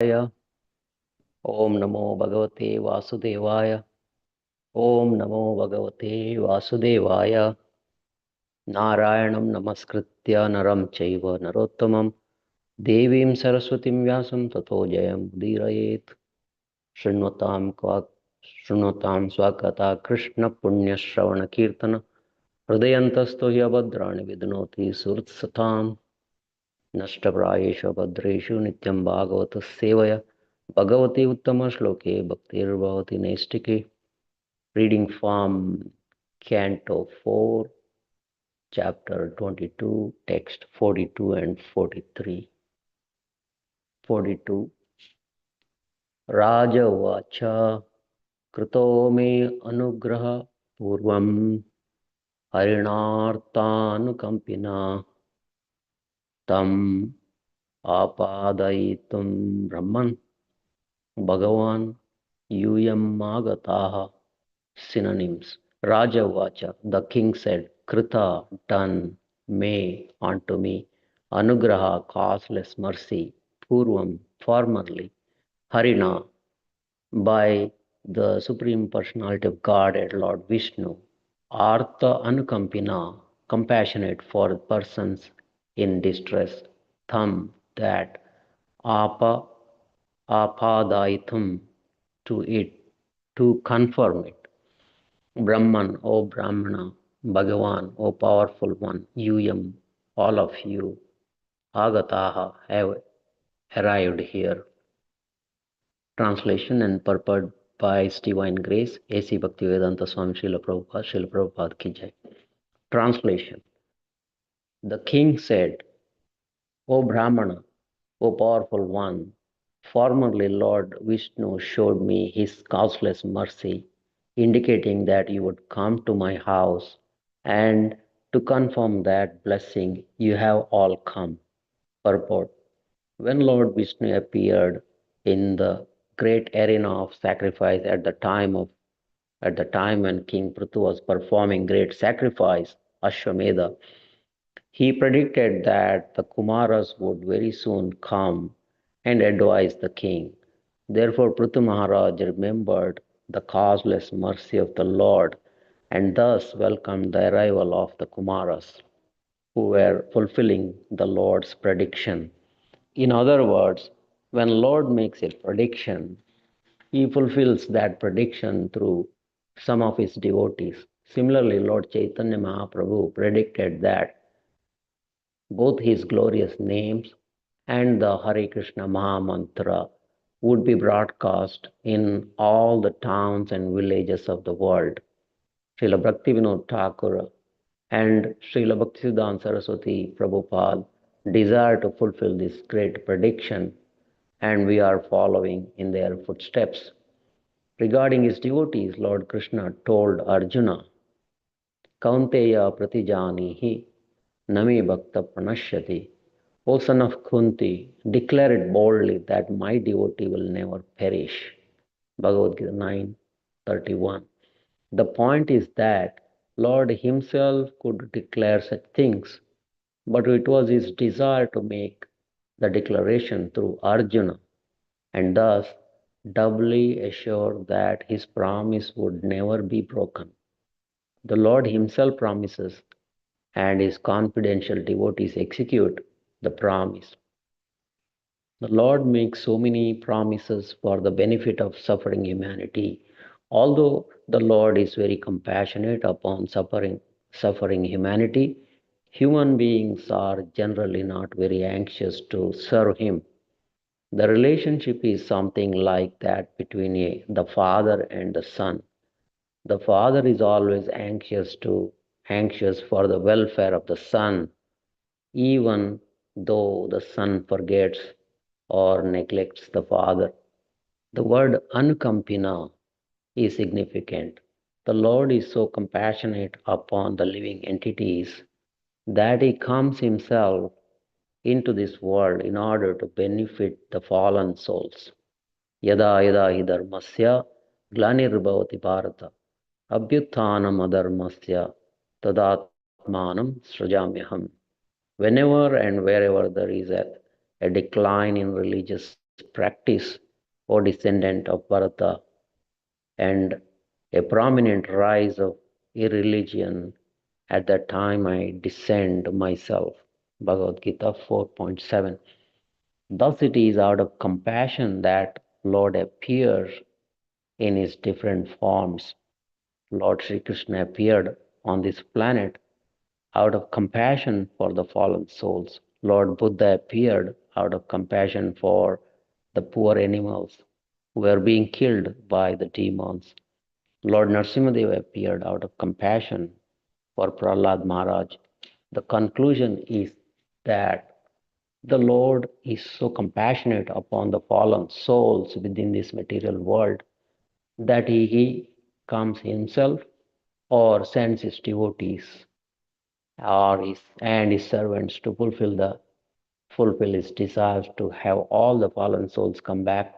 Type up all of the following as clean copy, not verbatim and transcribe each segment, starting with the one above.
Om Namo Bhagavate Vasudevaya. Om Namo Bhagavate Vasudevaya. Narayanam Namaskritya Naram Chaiva Narottamam Devim Saraswatim Vyasam Tato Jayam Udirayet. Shrunotam Swakata Krishna Punya Shravana Kirtana Hridayantasto Yabhadrani Vidnoti Surtsatam Nashtaprayeshu Bhadreshu Nityam Bhagavata Sevaya Bhagavati Uttama Shloke Bhaktirbhavati Naistike. Reading from Canto 4, Chapter 22, Text 42 and 43. 42. Raja Vacha Krito me Anugraha Purvam Harinartanukampina Tam Apadaitum Brahman Bhagavan Yuyam Magataha. Synonyms. Raja Vacha, the king said, Krita, done, may, unto me, Anugraha, causeless mercy, Purvam, formerly, Harina, by the Supreme Personality of Godhead, Lord Vishnu, Artha Anukampina, compassionate for persons in distress, Tham, that, Apa, Apadaitum, to it, to confirm it. Brahman, O Brahmana, Bhagavan, O powerful one, Yuyam, all of you, Agataha, have arrived here. Translation and purport by His Divine Grace, A.C. Bhaktivedanta Swami Srila Prabhupada Ki Jai. Translation. The king said, O Brahmana, O powerful one, formerly Lord Vishnu showed me his causeless mercy, indicating that you would come to my house, and to confirm that blessing, you have all come. Purport. When Lord Vishnu appeared in the great arena of sacrifice at the time when King Prithu was performing great sacrifice, Ashwamedha, he predicted that the Kumaras would very soon come and advise the king. Therefore, Prithu Maharaj remembered the causeless mercy of the Lord and thus welcomed the arrival of the Kumaras, who were fulfilling the Lord's prediction. In other words, when Lord makes a prediction, he fulfills that prediction through some of his devotees. Similarly, Lord Chaitanya Mahaprabhu predicted that both his glorious names and the Hare Krishna Maha Mantra would be broadcast in all the towns and villages of the world. Srila Bhaktivinoda Thakur and Srila Bhaktisiddhanta Saraswati Prabhupada desire to fulfill this great prediction, and we are following in their footsteps. Regarding his devotees, Lord Krishna told Arjuna, Kaunteya pratijanihi nami bhakta pranashyati. O son of Kunti, declare it boldly that my devotee will never perish. Bhagavad Gita 9:31. The point is that Lord himself could declare such things, but it was his desire to make the declaration through Arjuna, and thus doubly assure that his promise would never be broken. The Lord himself promises, and his confidential devotees execute the promise. The Lord makes so many promises for the benefit of suffering humanity. Although the Lord is very compassionate upon suffering humanity, human beings are generally not very anxious to serve Him. The relationship is something like that between the father and the son. The father is always anxious for the welfare of the son, even though the son forgets or neglects the father. The word anukampina is significant. The Lord is so compassionate upon the living entities that he comes himself into this world in order to benefit the fallen souls. Yada yada hi dharmasya glanirbhavati bharata abhyuthanam adharmasya tadatmanam srajamyaham. Whenever and wherever there is a decline in religious practice, O descendant of Bharata, and a prominent rise of irreligion at that time I descend myself. Bhagavad Gita 4.7. Thus it is out of compassion that Lord appears in his different forms. Lord Sri Krishna appeared on this planet out of compassion for the fallen souls. Lord Buddha appeared out of compassion for the poor animals who were being killed by the demons. Lord Narasimhadeva appeared out of compassion for Prahlad Maharaj. The conclusion is that the Lord is so compassionate upon the fallen souls within this material world that he comes himself or sends his devotees or his servants to fulfill his desires to have all the fallen souls come back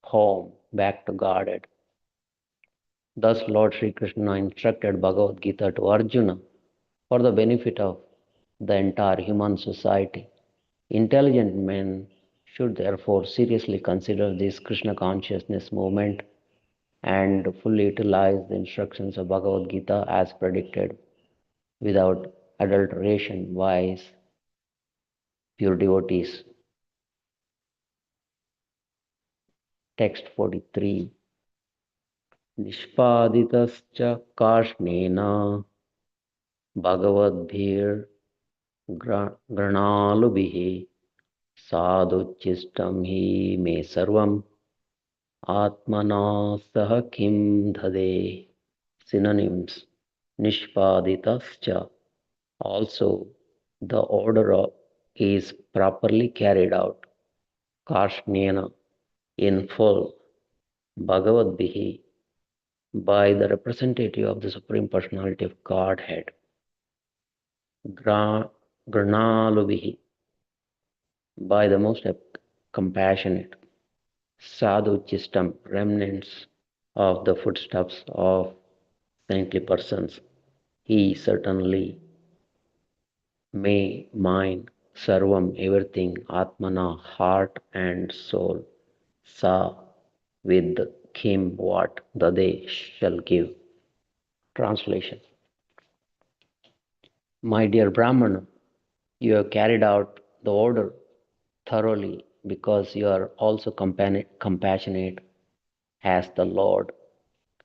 home, back to Godhead. Thus Lord Sri Krishna instructed Bhagavad Gita to Arjuna for the benefit of the entire human society. Intelligent men should therefore seriously consider this Krishna consciousness movement and fully utilize the instructions of Bhagavad Gita as predicted without adulteration. Wise, pure devotees. Text 43. Nishpaditascha karšnena bhagavadbhir granalubihi sadhuchistam hi me sarvam atmana sah kim dhade. Synonyms. Nishpaditascha. Also, the order is properly carried out. Karshnena. In full. Bhagavadbihi. By the representative of the Supreme Personality of Godhead. Granalubihi. By the most compassionate. Sadhu Chistam. Remnants of the footsteps of saintly persons. He certainly may mine sarvam everything, atmana heart and soul, sa with him what the they shall give. Translation. My dear Brahmana, you have carried out the order thoroughly because you are also compassionate as the Lord.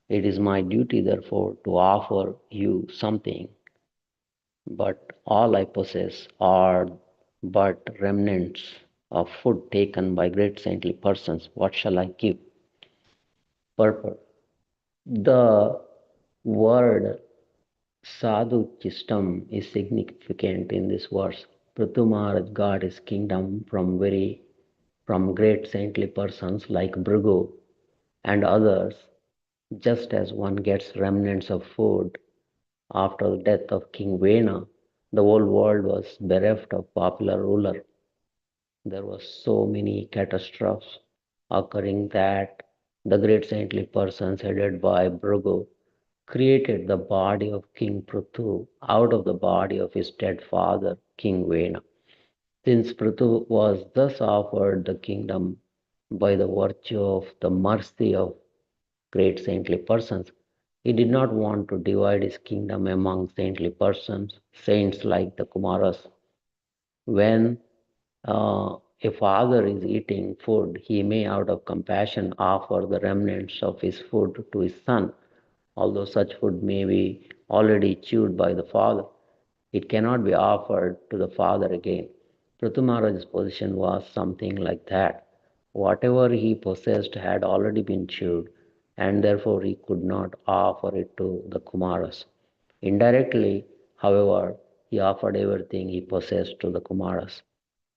It is my duty therefore to offer you something, but all I possess are but remnants of food taken by great saintly persons. What shall I give? Purport. The word sadhu chistam is significant in this verse. Prithu Maharaj got his kingdom from great saintly persons like Bhrigu and others, just as one gets remnants of food after the death of King Vena. The whole world was bereft of popular ruler. There were so many catastrophes occurring that the great saintly persons headed by Bhrigu created the body of King Prithu out of the body of his dead father, King Vena. Since Prithu was thus offered the kingdom by the virtue of the mercy of great saintly persons, he did not want to divide his kingdom among saintly persons, saints like the Kumaras. When a father is eating food, he may, out of compassion, offer the remnants of his food to his son. Although such food may be already chewed by the father, it cannot be offered to the father again. Prithu Maharaj's position was something like that. Whatever he possessed had already been chewed, and therefore he could not offer it to the Kumaras. Indirectly, however, he offered everything he possessed to the Kumaras,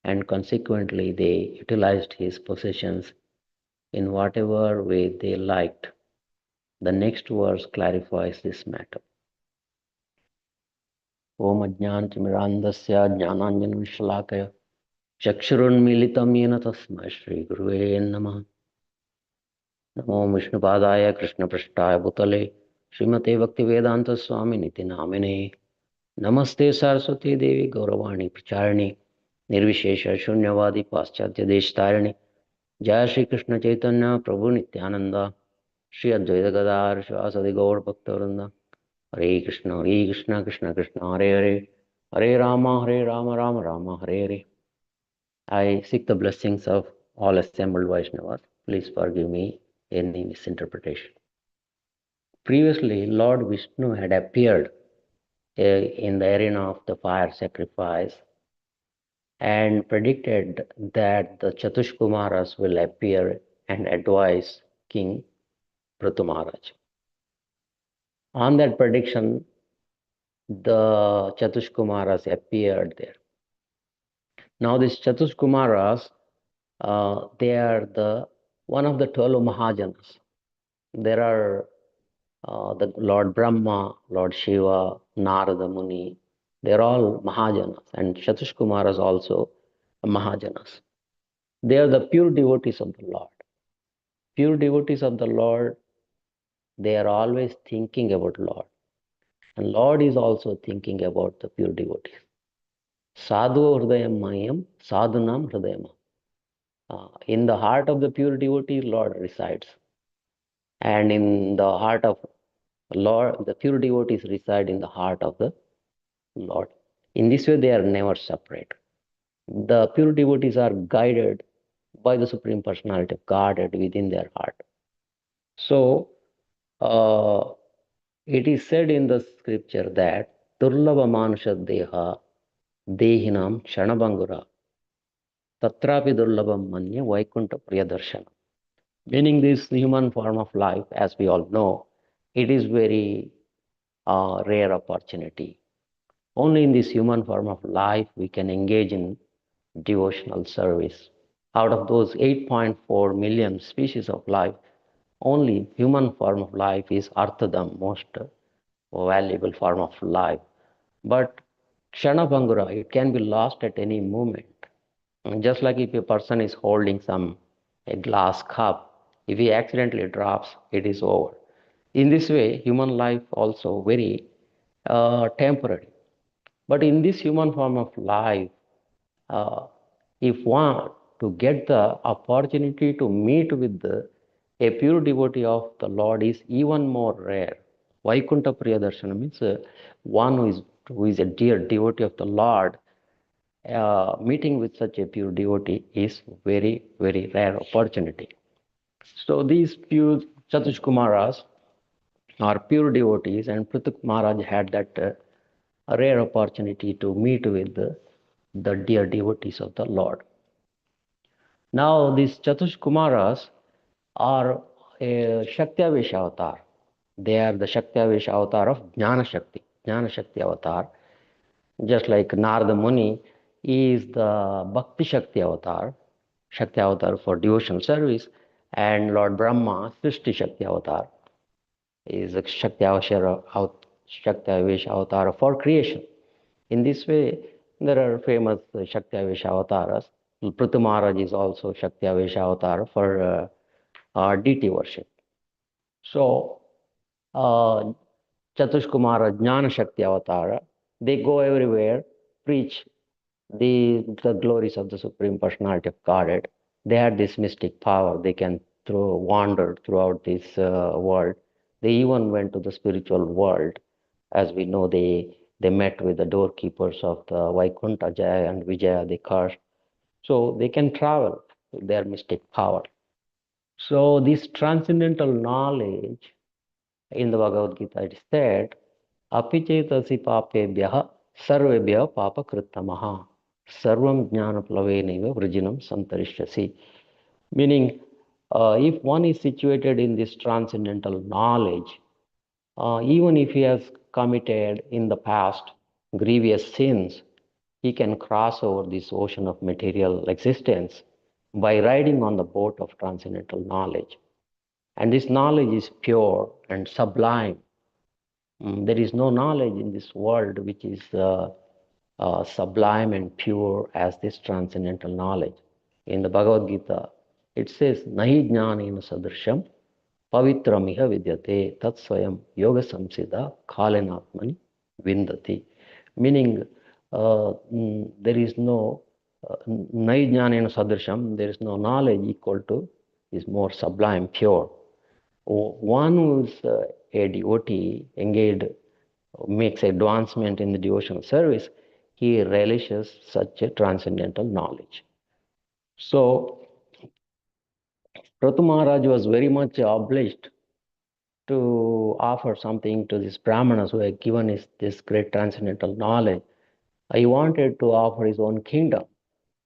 and consequently they utilized his possessions in whatever way they liked. The next verse clarifies this matter. Om Ajnanatimirandasya Jnananjanashalakaya Chakshurunmilitam Yena Tasmai Shri Guruve Namah. Namo Vishnupadaya Krishna Prashtaya Bhutale Srimate Bhaktivedanta Swami Niti Namine. Namaste Saraswati Devi Gauravani Pracharani Nirvishesha Shunyavadi Paschatya Deshtarani Jai Shri Krishna Chaitanya Prabhu Nityanand, Shri Advaita Gadadhar शिवासादि Gaur भक्तवृंद। Hare Krishna Krishna Krishna Hare Hare, Hare Ram Ram Ram Hare Hare. I seek the blessings of all assembled Vaishnavas. Please forgive me any misinterpretation. Previously, Lord Vishnu had appeared in the arena of the fire sacrifice and predicted that the Chatushkumaras will appear and advise King Prithu Maharaj. On that prediction, the Chatushkumaras appeared there. Now, these Chatushkumaras, they are the one of the 12 Mahajanas. There are the Lord Brahma, Lord Shiva, Narada Muni. They're all Mahajanas, and Chatushkumaras also Mahajanas. They are the pure devotees of the Lord. Pure devotees of the Lord, they are always thinking about Lord. And Lord is also thinking about the pure devotees. Sadhu hridayam mayam, sadhunam hridayam. In the heart of the pure devotee, Lord resides. And in the heart of Lord, the pure devotees reside in the heart of the Lord. In this way, they are never separate. The pure devotees are guided by the Supreme Personality of Godhead within their heart. So, uh, it is said in the scripture that Durlava Manusha Deha Dehinam Kshanabangura Tatrapi Durlabam Manya Vaikunta Priyadarshana. Meaning, this human form of life, as we all know, it is very rare opportunity. Only in this human form of life we can engage in devotional service. Out of those 8.4 million species of life, only human form of life is Arthadam, most valuable form of life. But Kshanabhangura, it can be lost at any moment. Just like if a person is holding a glass cup, if he accidentally drops, it is over. In this way, human life also very temporary. But in this human form of life, uh, if one to get the opportunity to meet with a pure devotee of the Lord is even more rare. Vaikunta Priyadarshana means one who is a dear devotee of the Lord. Meeting with such a pure devotee is very, very rare opportunity. So these pure Chatushkumaras are pure devotees, and Prithuk Maharaj had that a rare opportunity to meet with the dear devotees of the Lord. Now, these Chatushkumaras are a Shakti avatar. They are the Shakti avatar of Jnana Shakti avatar. Just like Narada Muni is the Bhakti Shakti avatar for devotional service, and Lord Brahma, Srishti Shakti avatar, is a Shakti avatar for creation. In this way, there are famous Shakti avatars. Prithu Maharaj is also Shakti avatar for deity worship. So, uh, Chatushkumara Jnana Shakti Avatara, they go everywhere, preach the glories of the Supreme Personality of Godhead. They had this mystic power. They can wander throughout this world. They even went to the spiritual world. As we know, they met with the doorkeepers of the Vaikuntha, Jaya and Vijaya, they cursed. So they can travel with their mystic power. So this transcendental knowledge in the Bhagavad Gita, it is said, Apichetasi papebhyaha sarvebhya papa krittamaha sarvam jnana plaveneva vrijinam santarishyasi. Meaning, if one is situated in this transcendental knowledge, even if he has committed in the past grievous sins, he can cross over this ocean of material existence by riding on the boat of transcendental knowledge. And this knowledge is pure and sublime. There is no knowledge in this world which is sublime and pure as this transcendental knowledge. In the Bhagavad Gita, it says, Nahi jnanena sadrisham pavitramiha vidyate tat swayam yoga samsida khalenatmani vindati. Meaning, there is no Naijnanena sadrisham, there is no knowledge equal to, is more sublime, pure. One who is a devotee engaged, makes advancement in the devotional service, he relishes such a transcendental knowledge. So, Prathu Maharaj was very much obliged to offer something to these Brahmanas who had given us this great transcendental knowledge. He wanted to offer his own kingdom,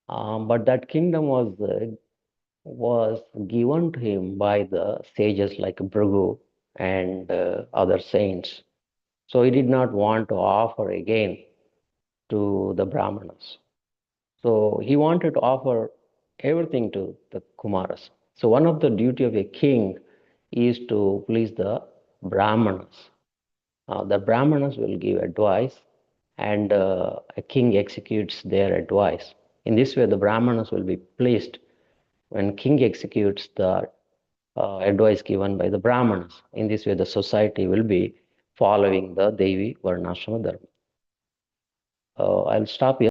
but that kingdom was given to him by the sages like Bhrigu and other saints. So he did not want to offer again to the Brahmanas. So he wanted to offer everything to the Kumaras. So one of the duty of a king is to please the Brahmanas. The Brahmanas will give advice, and a king executes their advice. In this way, the Brahmanas will be pleased when king executes the advice given by the Brahmanas. In this way, the society will be following the Devi Varnashrama Dharma. I'll stop here.